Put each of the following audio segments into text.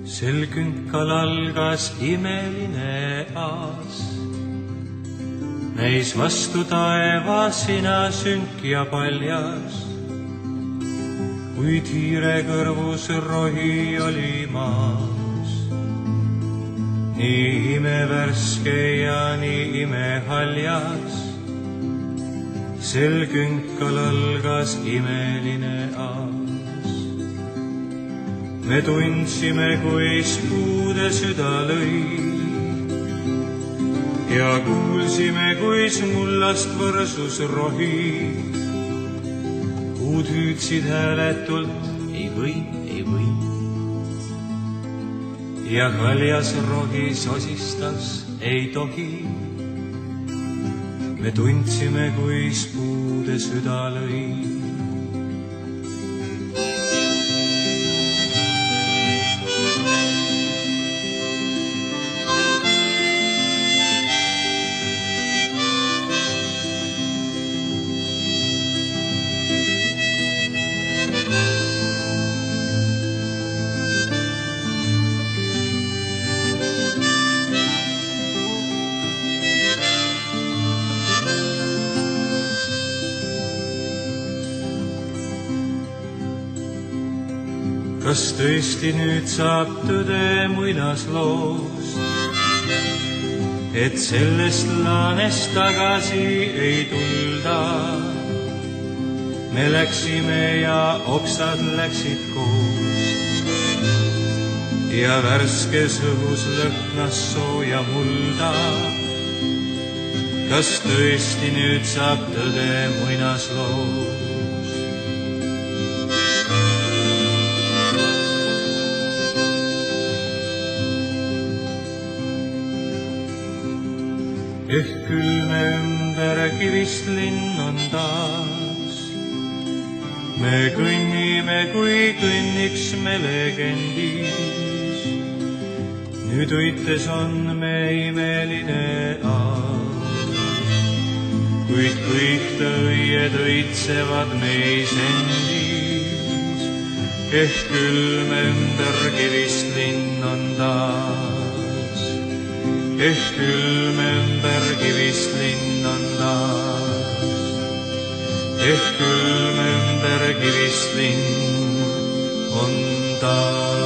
Sel künkal algas imeline aas. Näis vastu taevas sina sünk ja paljas, kuid hiire kõrvus rohi oli maas. Nii imevärske ja nii imehaljas, sel künkal algas imeline aas. Me tundsime, kuis puude süda lõi ja kuulsime, kuis mullast võrsus rohi. Puud hüüdsid hääletult, ei või, ei või. Ja haljas rohi sosistas, ei tohi. Me tundsime, kuis puude süda lõi. Kas tõesti nüüd saab tõde muinasloost, et sellest laanest tagasi ei tulda? Me läksime ja oksad läksid koos ja värskes õhus lõhnas sooja mulda. Kas tõesti nüüd saab tõde muinasloost? Ehk küll me ümber kivist linn on taas. Me kõnnime, kui kõnniks me legendis. Nüüd võites on me imeline aas. Kuid kõik tõied õitsevad meis endis. Ehk küll me ümber kivist linn on taas. Ehk küll me ümber kivist linn on taas. Ehk küll me ümber kivist linn on taas.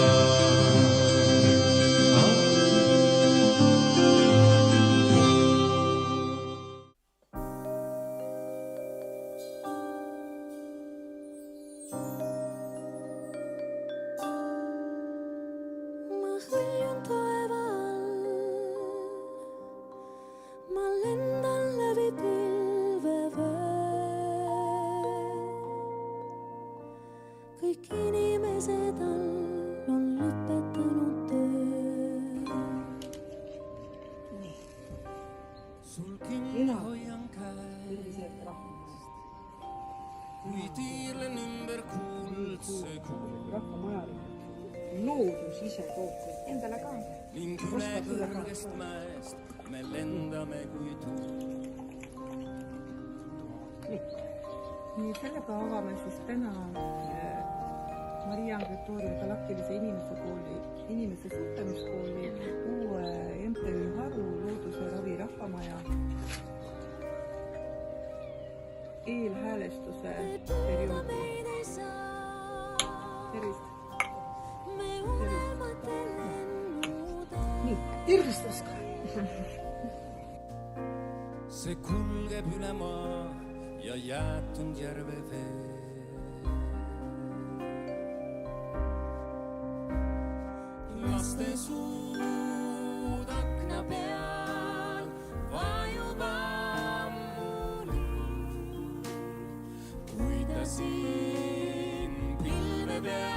Kõik inimesed all on lõpetanud töö. Nii. Sul kinni hoian käest, kui tiirlen ümber kuldse kuu. Rahvamajal loodus ise kogu. Endale ka. Ning üle kõrgest mäest me lendame kui tuu. Nii, sellega avame siis täna Maria Grigoriumi galaktilise inimese suhtlemiskooli uue MTÜ Haru looduse ravi rahvamaja eelhäälestuse perioodi. Tervist! Nii, tervist Oskar! See kulgeb üle maa ja jäätunud järve vee. Laste suud akna peal vajub ammuli, kui ta siin pilve peal